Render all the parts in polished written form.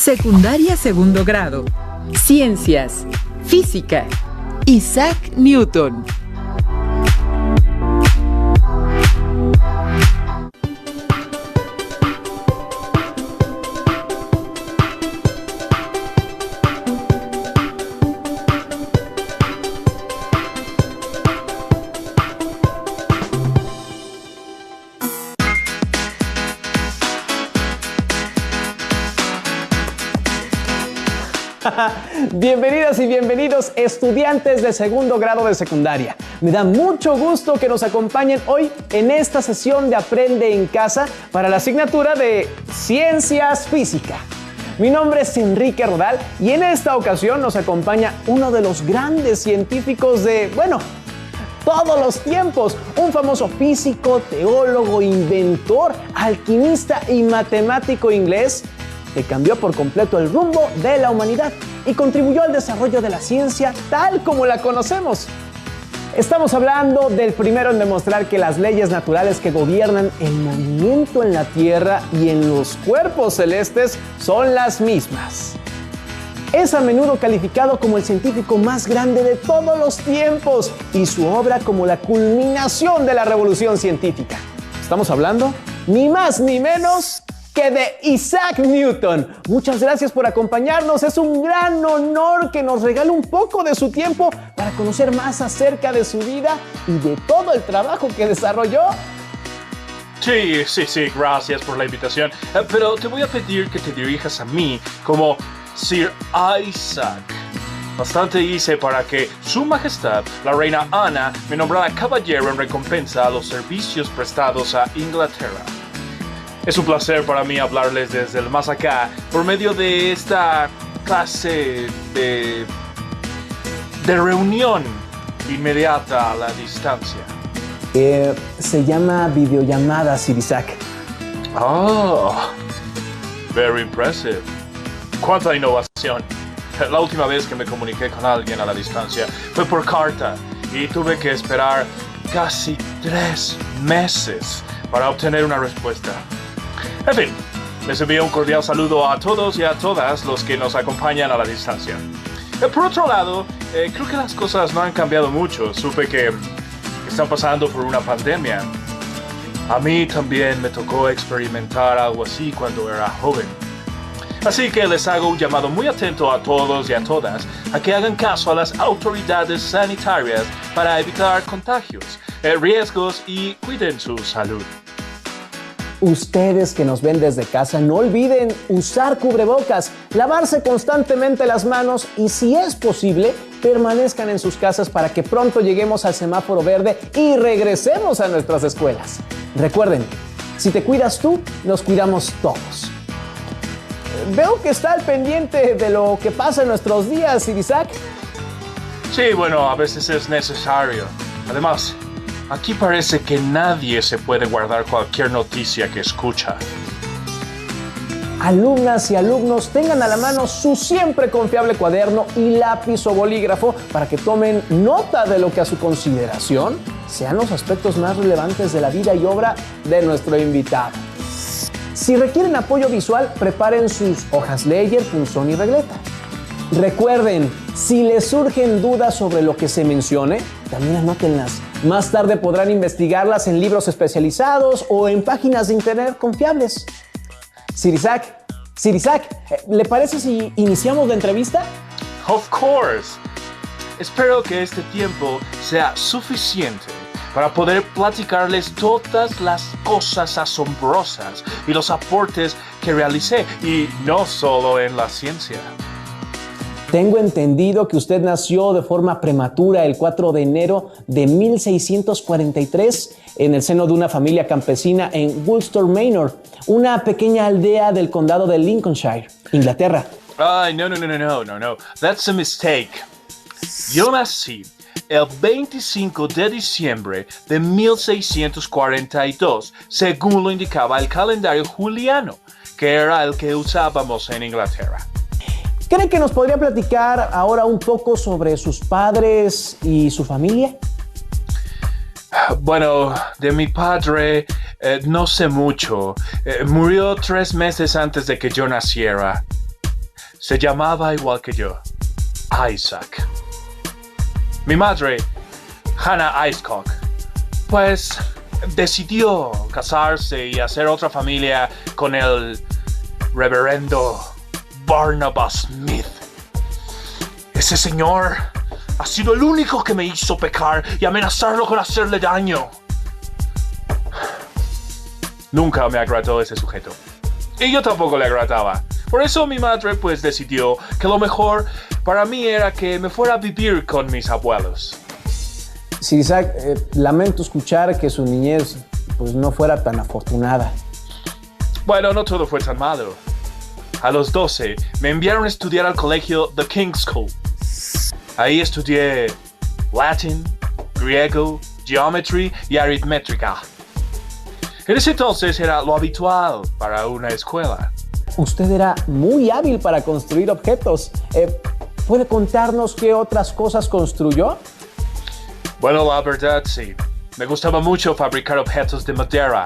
Secundaria segundo grado. Ciencias. Física. Isaac Newton. Bienvenidas y bienvenidos estudiantes de segundo grado de secundaria. Me da mucho gusto que nos acompañen hoy en esta sesión de Aprende en Casa para la asignatura de Ciencias Física. Mi nombre es Enrique Rodal y en esta ocasión nos acompaña uno de los grandes científicos de, todos los tiempos, un famoso físico, teólogo, inventor, alquimista y matemático inglés que cambió por completo el rumbo de la humanidad y contribuyó al desarrollo de la ciencia tal como la conocemos. Estamos hablando del primero en demostrar que las leyes naturales que gobiernan el movimiento en la Tierra y en los cuerpos celestes son las mismas. Es a menudo calificado como el científico más grande de todos los tiempos y su obra como la culminación de la revolución científica. Estamos hablando ni más ni menos que de Isaac Newton. Muchas gracias por acompañarnos. Es un gran honor que nos regale un poco de su tiempo para conocer más acerca de su vida y de todo el trabajo que desarrolló. Sí, gracias por la invitación. Pero te voy a pedir que te dirijas a mí como Sir Isaac. Bastante hice para que Su Majestad, la Reina Ana, me nombrara caballero en recompensa a los servicios prestados a Inglaterra. Es un placer para mí hablarles desde el más acá por medio de esta clase de reunión inmediata a la distancia. Se llama videollamada, Sir Isaac. Oh, very impressive. ¡Cuánta innovación! La última vez que me comuniqué con alguien a la distancia fue por carta y tuve que esperar casi 3 meses para obtener una respuesta. En fin, les envío un cordial saludo a todos y a todas los que nos acompañan a la distancia. Por otro lado, creo que las cosas no han cambiado mucho. Supe que están pasando por una pandemia. A mí también me tocó experimentar algo así cuando era joven. Así que les hago un llamado muy atento a todos y a todas a que hagan caso a las autoridades sanitarias para evitar contagios, riesgos y cuiden su salud. Ustedes que nos ven desde casa, no olviden usar cubrebocas, lavarse constantemente las manos y, si es posible, permanezcan en sus casas para que pronto lleguemos al semáforo verde y regresemos a nuestras escuelas. Recuerden, si te cuidas tú, nos cuidamos todos. Veo que está al pendiente de lo que pasa en nuestros días, Isaac. Sí, a veces es necesario. Además, aquí parece que nadie se puede guardar cualquier noticia que escucha. Alumnas y alumnos, tengan a la mano su siempre confiable cuaderno y lápiz o bolígrafo para que tomen nota de lo que a su consideración sean los aspectos más relevantes de la vida y obra de nuestro invitado. Si requieren apoyo visual, preparen sus hojas Ledger, punzón y regleta. Recuerden, si les surgen dudas sobre lo que se mencione, también anótenlas. Más tarde podrán investigarlas en libros especializados o en páginas de internet confiables. Sir Isaac, ¿le parece si iniciamos la entrevista? Of course. Espero que este tiempo sea suficiente para poder platicarles todas las cosas asombrosas y los aportes que realicé, y no solo en la ciencia. Tengo entendido que usted nació de forma prematura el 4 de enero de 1643 en el seno de una familia campesina en Woolsthorpe Manor, una pequeña aldea del condado de Lincolnshire, Inglaterra. No. That's a mistake. Yo nací el 25 de diciembre de 1642, según lo indicaba el calendario juliano, que era el que usábamos en Inglaterra. ¿Cree que nos podría platicar ahora un poco sobre sus padres y su familia? De mi padre no sé mucho. Murió 3 meses antes de que yo naciera. Se llamaba igual que yo, Isaac. Mi madre, Hannah Icecock, pues decidió casarse y hacer otra familia con el reverendo Barnabas Smith. Ese señor ha sido el único que me hizo pecar y amenazarlo con hacerle daño. Nunca me agradó ese sujeto. Y yo tampoco le agradaba. Por eso mi madre pues decidió que lo mejor para mí era que me fuera a vivir con mis abuelos. Sí, Isaac, lamento escuchar que su niñez pues no fuera tan afortunada. Bueno, no todo fue tan malo. A los 12 me enviaron a estudiar al colegio The King's School. Ahí estudié latín, griego, geometry y aritmética. En ese entonces era lo habitual para una escuela. Usted era muy hábil para construir objetos. ¿Puede contarnos qué otras cosas construyó? Bueno, la verdad sí. Me gustaba mucho fabricar objetos de madera.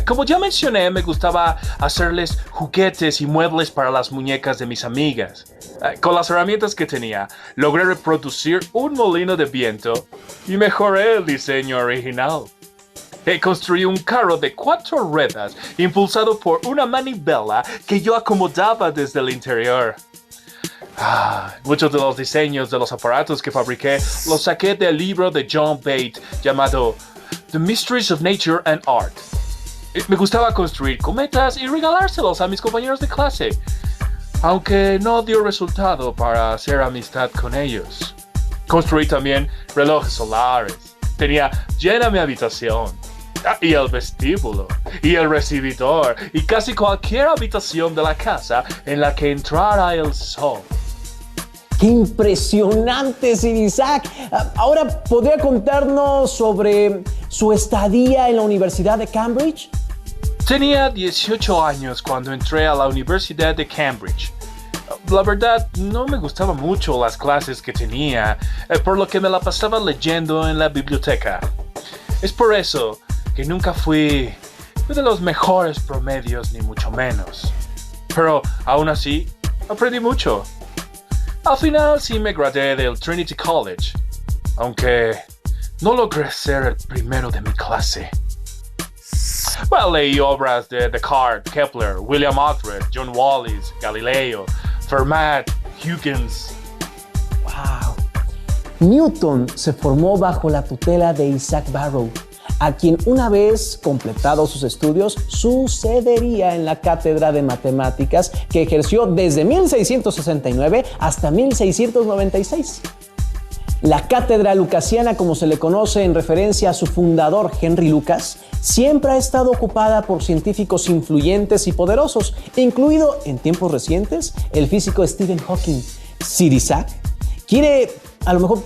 Como ya mencioné, me gustaba hacerles juguetes y muebles para las muñecas de mis amigas. Con las herramientas que tenía, logré reproducir un molino de viento y mejoré el diseño original. Construí un carro de 4 ruedas impulsado por una manivela que yo acomodaba desde el interior. Muchos de los diseños de los aparatos que fabriqué los saqué del libro de John Bate llamado The Mysteries of Nature and Art. Me gustaba construir cometas y regalárselos a mis compañeros de clase, aunque no dio resultado para hacer amistad con ellos. Construí también relojes solares. Tenía llena mi habitación. Y el vestíbulo, y el recibidor, y casi cualquier habitación de la casa en la que entrara el sol. ¡Qué impresionante, Sir Isaac! Ahora, ¿podría contarnos sobre su estadía en la Universidad de Cambridge? Tenía 18 años cuando entré a la Universidad de Cambridge. La verdad, no me gustaban mucho las clases que tenía, por lo que me la pasaba leyendo en la biblioteca. Es por eso que nunca fui de los mejores promedios, ni mucho menos. Pero aún así, aprendí mucho. Al final sí me gradué del Trinity College, aunque no logré ser el primero de mi clase. Well, leí obras de Descartes, Kepler, William Alfred, John Wallis, Galileo, Fermat, Huygens. ¡Wow! Newton se formó bajo la tutela de Isaac Barrow, a quien una vez completados sus estudios sucedería en la cátedra de matemáticas que ejerció desde 1669 hasta 1696. La cátedra lucasiana, como se le conoce en referencia a su fundador Henry Lucas, siempre ha estado ocupada por científicos influyentes y poderosos, incluido en tiempos recientes el físico Stephen Hawking. Sir Isaac, ¿quiere a lo mejor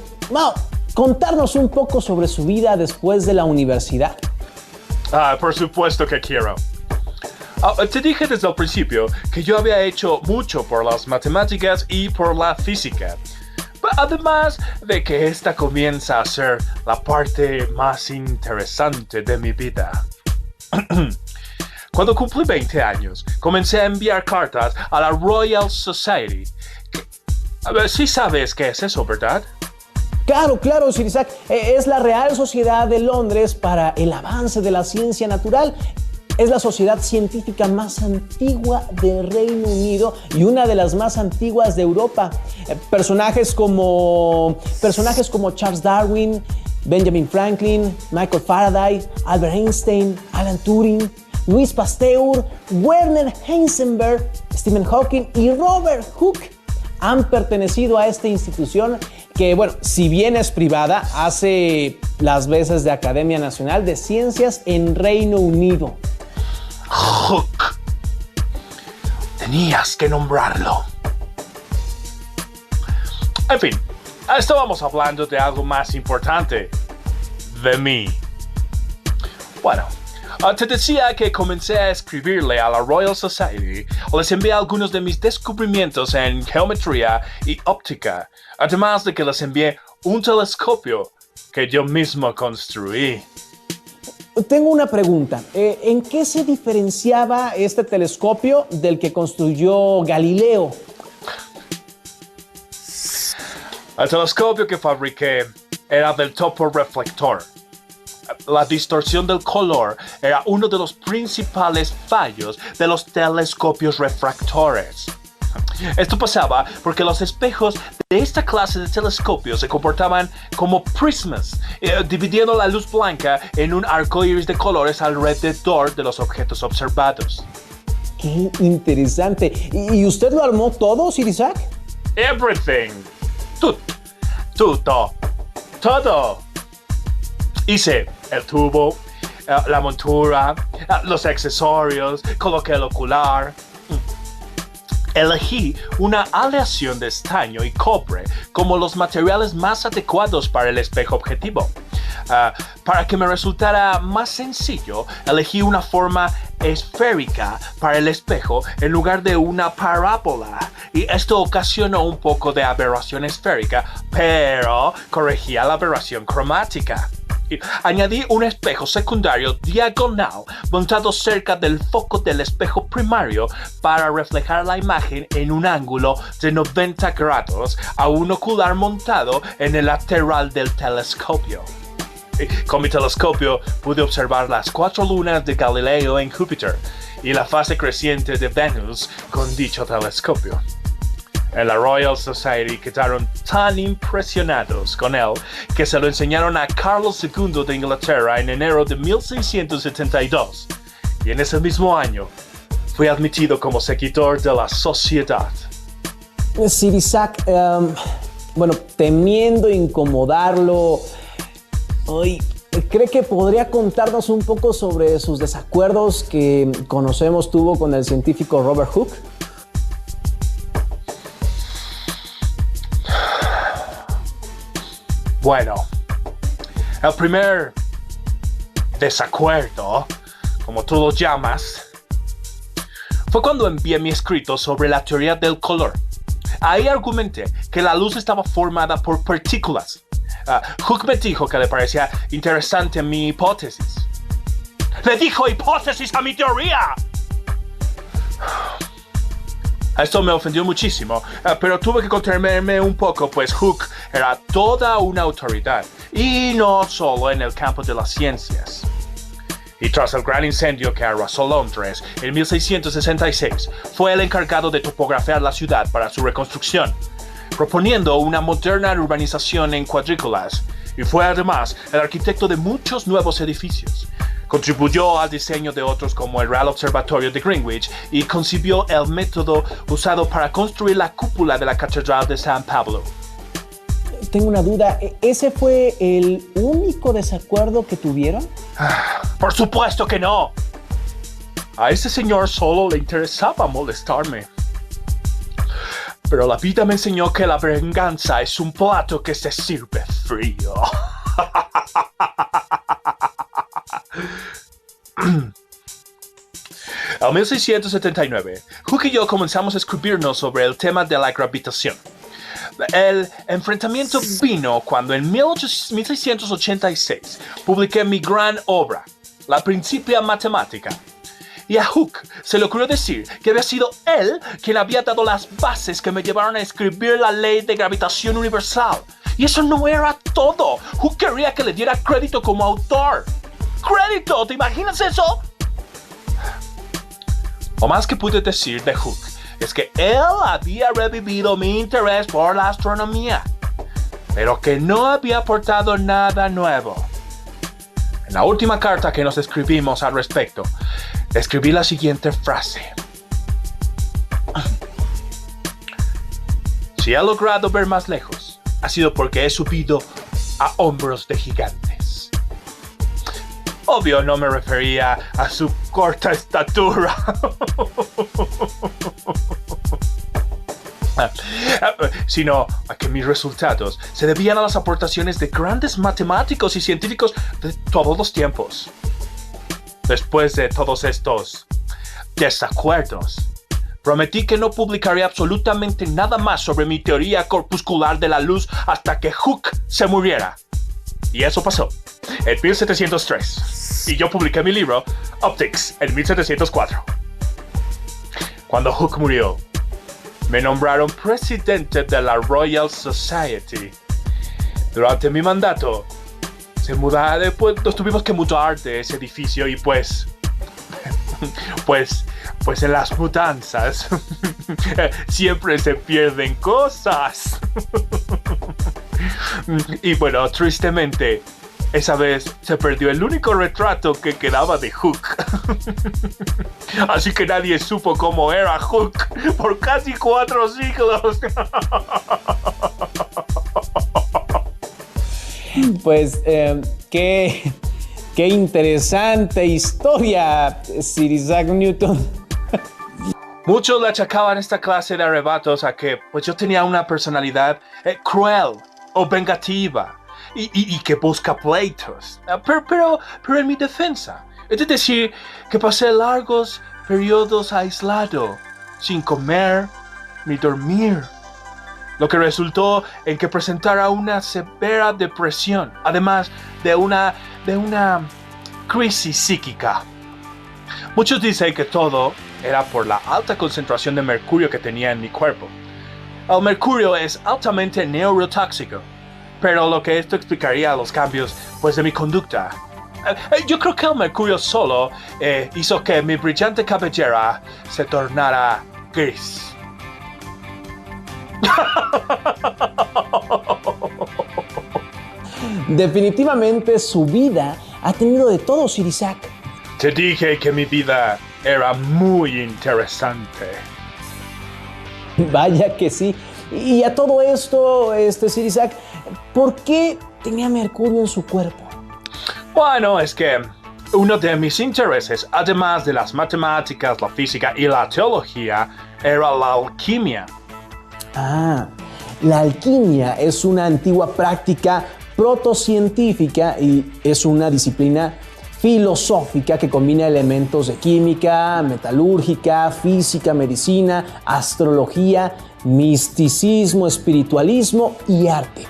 contarnos un poco sobre su vida después de la universidad? Por supuesto que quiero. Te dije desde el principio que yo había hecho mucho por las matemáticas y por la física. Además de que esta comienza a ser la parte más interesante de mi vida. Cuando cumplí 20 años, comencé a enviar cartas a la Royal Society. Sí sabes qué es eso, ¿verdad? Claro, Sir Isaac. Es la Real Sociedad de Londres para el avance de la ciencia natural. Es la sociedad científica más antigua del Reino Unido y una de las más antiguas de Europa. Personajes como Charles Darwin, Benjamin Franklin, Michael Faraday, Albert Einstein, Alan Turing, Louis Pasteur, Werner Heisenberg, Stephen Hawking y Robert Hooke han pertenecido a esta institución que, bueno, si bien es privada, hace las veces de Academia Nacional de Ciencias en Reino Unido. Hooke. Tenías que nombrarlo. En fin, estábamos hablando de algo más importante. De mí. Bueno, te decía que comencé a escribirle a la Royal Society. Les envié algunos de mis descubrimientos en geometría y óptica. Además de que les envié un telescopio que yo mismo construí. Tengo una pregunta. ¿En qué se diferenciaba este telescopio del que construyó Galileo? El telescopio que fabriqué era del toporeflector. La distorsión del color era uno de los principales fallos de los telescopios refractores. Esto pasaba porque los espejos de esta clase de telescopios se comportaban como prismas, dividiendo la luz blanca en un arco iris de colores alrededor de los objetos observados. ¡Qué interesante! ¿Y usted lo armó todo, Sir Isaac? Everything. Todo. Hice el tubo, la montura, los accesorios, coloqué el ocular. Elegí una aleación de estaño y cobre como los materiales más adecuados para el espejo objetivo. Para que me resultara más sencillo, elegí una forma esférica para el espejo en lugar de una parábola. Y esto ocasionó un poco de aberración esférica, pero corregía la aberración cromática. Añadí un espejo secundario diagonal montado cerca del foco del espejo primario para reflejar la imagen en un ángulo de 90 grados a un ocular montado en el lateral del telescopio. Con mi telescopio pude observar las 4 lunas de Galileo en Júpiter y la fase creciente de Venus con dicho telescopio. En la Royal Society quedaron tan impresionados con él que se lo enseñaron a Carlos II de Inglaterra en enero de 1672. Y en ese mismo año fui admitido como seguidor de la sociedad. Sir Isaac, temiendo incomodarlo, hoy, ¿cree que podría contarnos un poco sobre sus desacuerdos que conocemos tuvo con el científico Robert Hooke? Bueno, el primer desacuerdo, como tú lo llamas, fue cuando envié mi escrito sobre la teoría del color. Ahí argumenté que la luz estaba formada por partículas. Hooke me dijo que le parecía interesante mi hipótesis. ¡Le dijo hipótesis a mi teoría! Esto me ofendió muchísimo, pero tuve que contenerme un poco, pues Hooke era toda una autoridad, y no solo en el campo de las ciencias. Y tras el gran incendio que arrasó Londres en 1666, fue el encargado de topografiar la ciudad para su reconstrucción, proponiendo una moderna urbanización en cuadrículas, y fue además el arquitecto de muchos nuevos edificios. Contribuyó al diseño de otros como el Real Observatorio de Greenwich y concibió el método usado para construir la cúpula de la Catedral de San Pablo. Tengo una duda, ¿ese fue el único desacuerdo que tuvieron? ¡Por supuesto que no! A ese señor solo le interesaba molestarme. Pero la vida me enseñó que la venganza es un plato que se sirve frío. En 1679, Hooke y yo comenzamos a escribirnos sobre el tema de la gravitación. El enfrentamiento vino cuando en 1686 publiqué mi gran obra, La Principia Mathematica. Y a Hooke se le ocurrió decir que había sido él quien había dado las bases que me llevaron a escribir la ley de gravitación universal. Y eso no era todo. Hooke quería que le diera crédito como autor. ¡Crédito! ¿Te imaginas eso? Lo más que pude decir de Hooke es que él había revivido mi interés por la astronomía, pero que no había aportado nada nuevo. En la última carta que nos escribimos al respecto, escribí la siguiente frase. Si he logrado ver más lejos, ha sido porque he subido a hombros de gigantes. Obvio, no me refería a su corta estatura. Sino a que mis resultados se debían a las aportaciones de grandes matemáticos y científicos de todos los tiempos. Después de todos estos desacuerdos, prometí que no publicaría absolutamente nada más sobre mi teoría corpuscular de la luz hasta que Hooke se muriera. Y eso pasó en 1703. Y yo publiqué mi libro, Optics, en 1704. Cuando Hooke murió, me nombraron presidente de la Royal Society. Durante mi mandato, nos tuvimos que mudar de ese edificio y pues en las mudanzas siempre se pierden cosas. Y bueno, tristemente, esa vez se perdió el único retrato que quedaba de Hook. Así que nadie supo cómo era Hook por casi 4 siglos. Pues, qué interesante historia, Sir Isaac Newton. Muchos le achacaban esta clase de arrebatos a que pues yo tenía una personalidad cruel o vengativa y que busca pleitos. Pero en mi defensa, es decir, que pasé largos periodos aislado, sin comer ni dormir, lo que resultó en que presentara una severa depresión, además de una crisis psíquica. Muchos dicen que todo era por la alta concentración de mercurio que tenía en mi cuerpo. El mercurio es altamente neurotóxico, pero lo que esto explicaría los cambios pues de mi conducta. Yo creo que el mercurio solo hizo que mi brillante cabellera se tornara gris. Definitivamente su vida ha tenido de todo, Sir Isaac. Te dije que mi vida era muy interesante. Vaya que sí. Y a todo esto, Sir Isaac, ¿por qué tenía mercurio en su cuerpo? Bueno, es que uno de mis intereses, además de las matemáticas, la física y la teología, era la alquimia. Ah, la alquimia es una antigua práctica protocientífica y es una disciplina filosófica que combina elementos de química, metalúrgica, física, medicina, astrología, misticismo, espiritualismo y arte.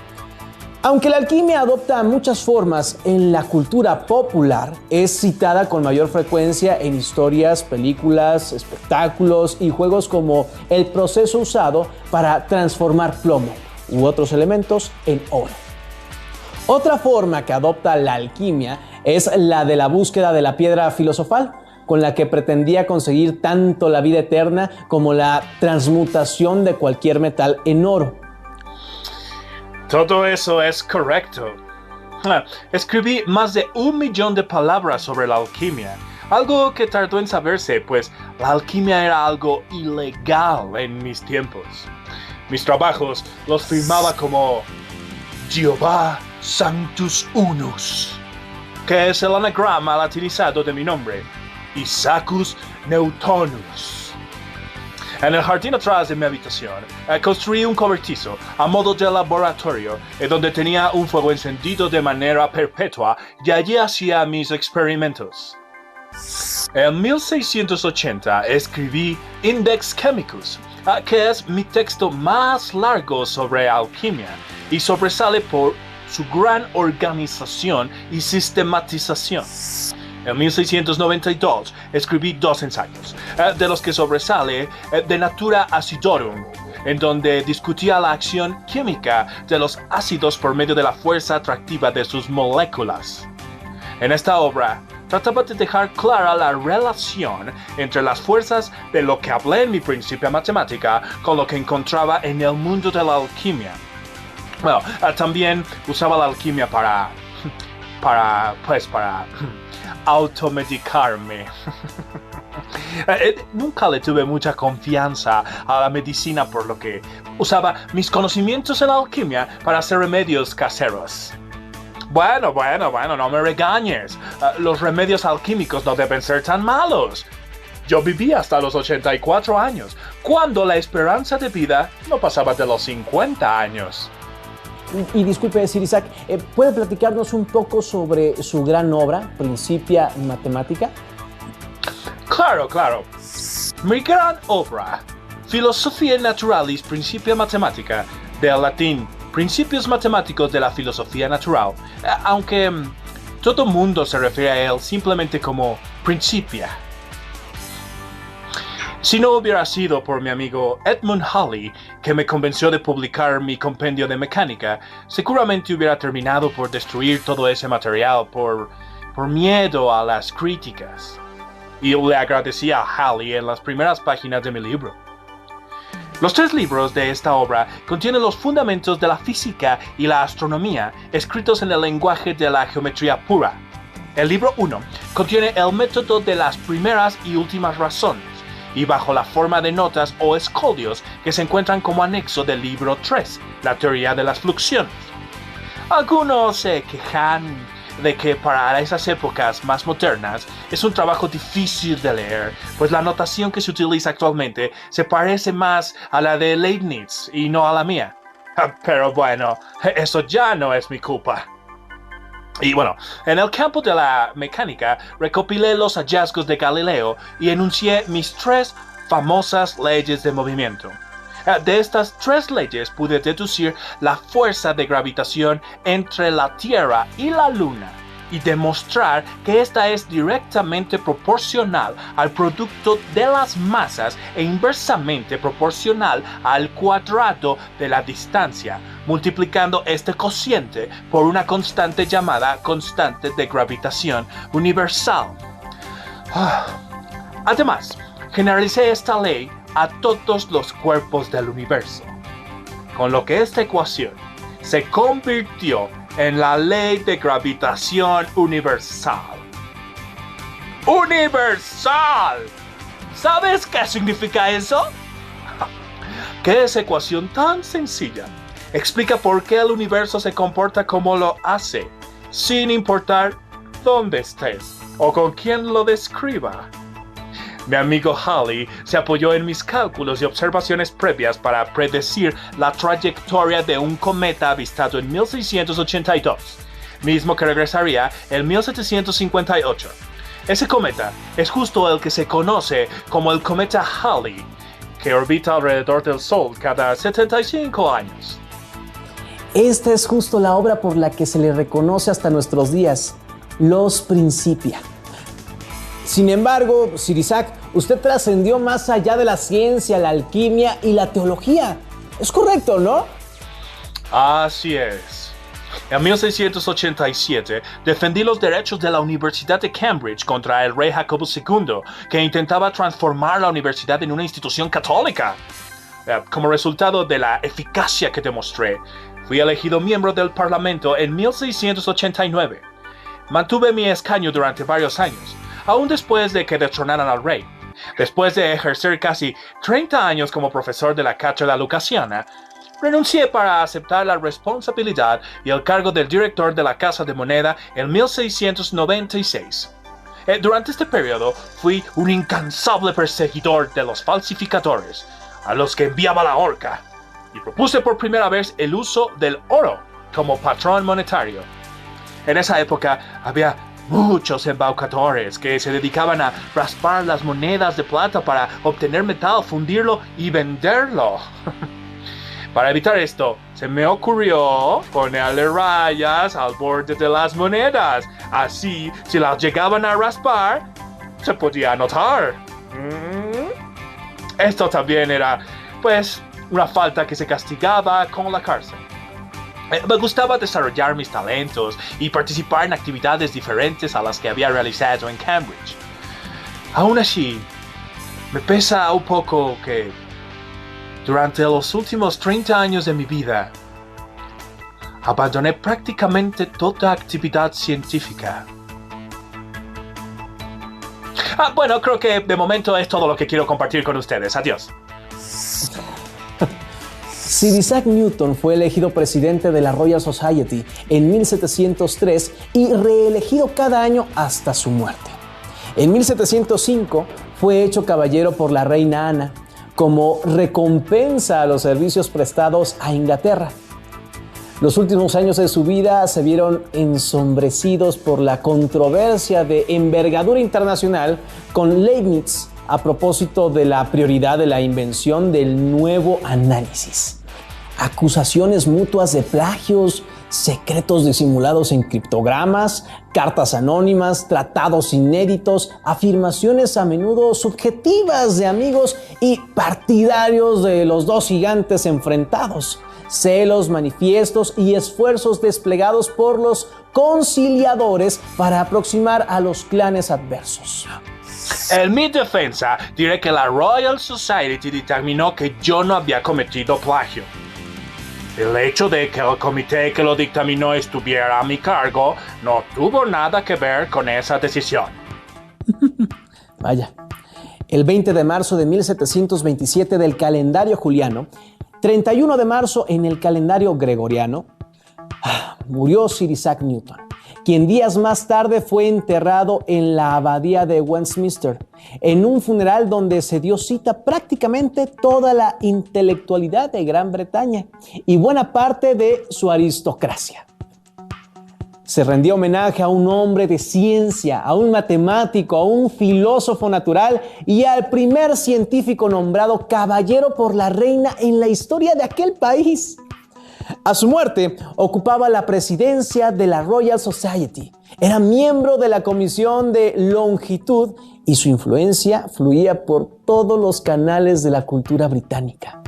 Aunque la alquimia adopta muchas formas en la cultura popular, es citada con mayor frecuencia en historias, películas, espectáculos y juegos como el proceso usado para transformar plomo u otros elementos en oro. Otra forma que adopta la alquimia es la de la búsqueda de la piedra filosofal, con la que pretendía conseguir tanto la vida eterna como la transmutación de cualquier metal en oro. Todo eso es correcto. Escribí más de 1 millón de palabras sobre la alquimia, algo que tardó en saberse, pues la alquimia era algo ilegal en mis tiempos. Mis trabajos los firmaba como Jehová Sanctus Unus, que es el anagrama latinizado de mi nombre, Isaacus Newtonus. En el jardín atrás de mi habitación, construí un cobertizo a modo de laboratorio, donde tenía un fuego encendido de manera perpetua y allí hacía mis experimentos. En 1680 escribí Index Chemicus, que es mi texto más largo sobre alquimia y sobresale por su gran organización y sistematización. En 1692 escribí 2 ensayos, de los que sobresale De Natura Acidorum, en donde discutía la acción química de los ácidos por medio de la fuerza atractiva de sus moléculas. En esta obra trataba de dejar clara la relación entre las fuerzas de lo que hablé en mi Principia Mathematica con lo que encontraba en el mundo de la alquimia. Bueno, también usaba la alquimia para automedicarme. Nunca le tuve mucha confianza a la medicina, por lo que usaba mis conocimientos en alquimia para hacer remedios caseros. Bueno, no me regañes. Los remedios alquímicos no deben ser tan malos. Yo viví hasta los 84 años, cuando la esperanza de vida no pasaba de los 50 años. Y disculpe, Sir Isaac, ¿puede platicarnos un poco sobre su gran obra, Principia Mathematica? Claro. Mi gran obra, Philosophiae Naturalis Principia Mathematica, del latín Principios Matemáticos de la Filosofía Natural, aunque todo mundo se refiere a él simplemente como Principia. Si no hubiera sido por mi amigo Edmund Halley, que me convenció de publicar mi compendio de mecánica, seguramente hubiera terminado por destruir todo ese material por miedo a las críticas. Y yo le agradecí a Halley en las primeras páginas de mi libro. Los 3 libros de esta obra contienen los fundamentos de la física y la astronomía escritos en el lenguaje de la geometría pura. El libro 1 contiene el método de las primeras y últimas razones, y bajo la forma de notas o escolios que se encuentran como anexo del libro 3, la teoría de las fluxiones. Algunos se quejan de que para esas épocas más modernas es un trabajo difícil de leer, pues la notación que se utiliza actualmente se parece más a la de Leibniz y no a la mía. Pero bueno, eso ya no es mi culpa. Y bueno, en el campo de la mecánica recopilé los hallazgos de Galileo y enuncié mis 3 famosas leyes de movimiento. De estas 3 leyes pude deducir la fuerza de gravitación entre la Tierra y la Luna y demostrar que esta es directamente proporcional al producto de las masas e inversamente proporcional al cuadrado de la distancia, multiplicando este cociente por una constante llamada constante de gravitación universal. Además, generalicé esta ley a todos los cuerpos del universo, con lo que esta ecuación se convirtió en la ley de gravitación universal. ¡Universal! ¿Sabes qué significa eso? Que esa ecuación tan sencilla explica por qué el universo se comporta como lo hace, sin importar dónde estés o con quién lo describa. Mi amigo Halley se apoyó en mis cálculos y observaciones previas para predecir la trayectoria de un cometa avistado en 1682, mismo que regresaría en 1758. Ese cometa es justo el que se conoce como el cometa Halley, que orbita alrededor del Sol cada 75 años. Esta es justo la obra por la que se le reconoce hasta nuestros días, Los Principia. Sin embargo, Sir Isaac, usted trascendió más allá de la ciencia, la alquimia y la teología. ¿Es correcto, no? Así es. En 1687 defendí los derechos de la Universidad de Cambridge contra el rey Jacobo II, que intentaba transformar la universidad en una institución católica. Como resultado de la eficacia que demostré, fui elegido miembro del Parlamento en 1689. Mantuve mi escaño durante varios años, aún después de que destronaran al rey. Después de ejercer casi 30 años como profesor de la cátedra lucasiana, renuncié para aceptar la responsabilidad y el cargo del director de la Casa de Moneda en 1696. Durante este periodo fui un incansable perseguidor de los falsificadores, a los que enviaba la horca, y propuse por primera vez el uso del oro como patrón monetario. En esa época había muchos embaucadores que se dedicaban a raspar las monedas de plata para obtener metal, fundirlo y venderlo. Para evitar esto, se me ocurrió ponerle rayas al borde de las monedas. Así, si las llegaban a raspar, se podía notar. Esto también era, pues, una falta que se castigaba con la cárcel. Me gustaba desarrollar mis talentos y participar en actividades diferentes a las que había realizado en Cambridge. Aún así, me pesa un poco que durante los últimos 30 años de mi vida abandoné prácticamente toda actividad científica. Bueno, creo que de momento es todo lo que quiero compartir con ustedes. Adiós. Sir Isaac Newton fue elegido presidente de la Royal Society en 1703 y reelegido cada año hasta su muerte. En 1705 fue hecho caballero por la reina Ana como recompensa a los servicios prestados a Inglaterra. Los últimos años de su vida se vieron ensombrecidos por la controversia de envergadura internacional con Leibniz a propósito de la prioridad de la invención del nuevo análisis. Acusaciones mutuas de plagios secretos disimulados en criptogramas, cartas anónimas, tratados inéditos, afirmaciones a menudo subjetivas de amigos y partidarios de los dos gigantes enfrentados, celos manifiestos y esfuerzos desplegados por los conciliadores para aproximar a los clanes adversos. En mi defensa, diré que la Royal Society determinó que yo no había cometido plagio. El hecho de que el comité que lo dictaminó estuviera a mi cargo no tuvo nada que ver con esa decisión. Vaya, el 20 de marzo de 1727 del calendario juliano, 31 de marzo en el calendario gregoriano, murió Sir Isaac Newton, quien días más tarde fue enterrado en la abadía de Westminster, en un funeral donde se dio cita prácticamente toda la intelectualidad de Gran Bretaña y buena parte de su aristocracia. Se rendió homenaje a un hombre de ciencia, a un matemático, a un filósofo natural y al primer científico nombrado caballero por la reina en la historia de aquel país. A su muerte, ocupaba la presidencia de la Royal Society. Era miembro de la Comisión de Longitud y su influencia fluía por todos los canales de la cultura británica.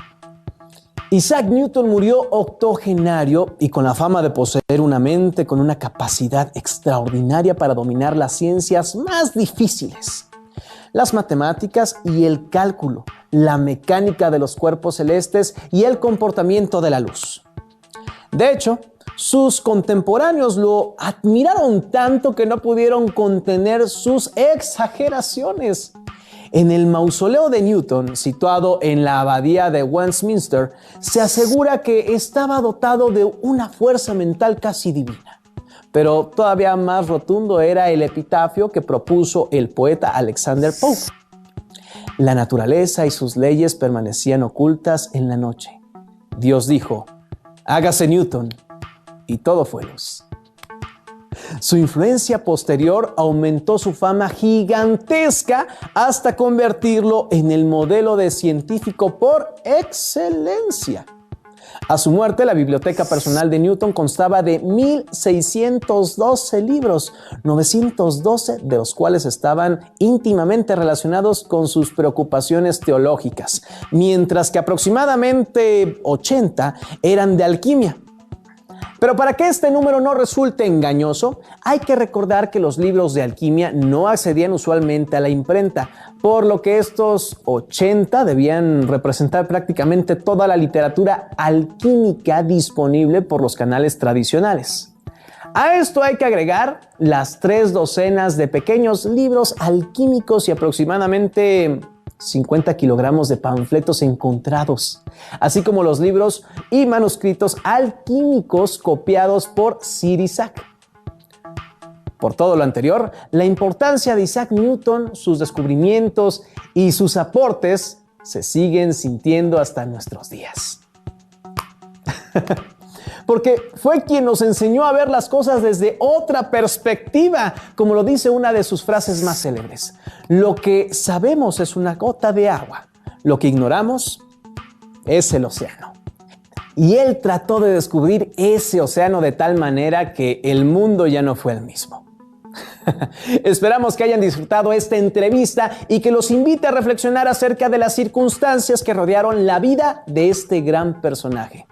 Isaac Newton murió octogenario y con la fama de poseer una mente con una capacidad extraordinaria para dominar las ciencias más difíciles, las matemáticas y el cálculo, la mecánica de los cuerpos celestes y el comportamiento de la luz. De hecho, sus contemporáneos lo admiraron tanto que no pudieron contener sus exageraciones. En el mausoleo de Newton, situado en la abadía de Westminster, se asegura que estaba dotado de una fuerza mental casi divina. Pero todavía más rotundo era el epitafio que propuso el poeta Alexander Pope. La naturaleza y sus leyes permanecían ocultas en la noche. Dios dijo: hágase Newton, y todo fue luz. Su influencia posterior aumentó su fama gigantesca hasta convertirlo en el modelo de científico por excelencia. A su muerte, la biblioteca personal de Newton constaba de 1,612 libros, 912 de los cuales estaban íntimamente relacionados con sus preocupaciones teológicas, mientras que aproximadamente 80 eran de alquimia. Pero para que este número no resulte engañoso, hay que recordar que los libros de alquimia no accedían usualmente a la imprenta, por lo que estos 80 debían representar prácticamente toda la literatura alquímica disponible por los canales tradicionales. A esto hay que agregar las 3 docenas de pequeños libros alquímicos y aproximadamente 50 kilogramos de panfletos encontrados, así como los libros y manuscritos alquímicos copiados por Sir Isaac. Por todo lo anterior, la importancia de Isaac Newton, sus descubrimientos y sus aportes se siguen sintiendo hasta nuestros días. Porque fue quien nos enseñó a ver las cosas desde otra perspectiva, como lo dice una de sus frases más célebres. Lo que sabemos es una gota de agua, lo que ignoramos es el océano. Y él trató de descubrir ese océano de tal manera que el mundo ya no fue el mismo. Esperamos que hayan disfrutado esta entrevista y que los invite a reflexionar acerca de las circunstancias que rodearon la vida de este gran personaje.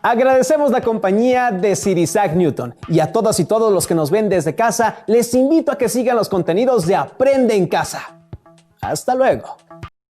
Agradecemos la compañía de Sir Isaac Newton y a todas y todos los que nos ven desde casa, les invito a que sigan los contenidos de Aprende en Casa. Hasta luego.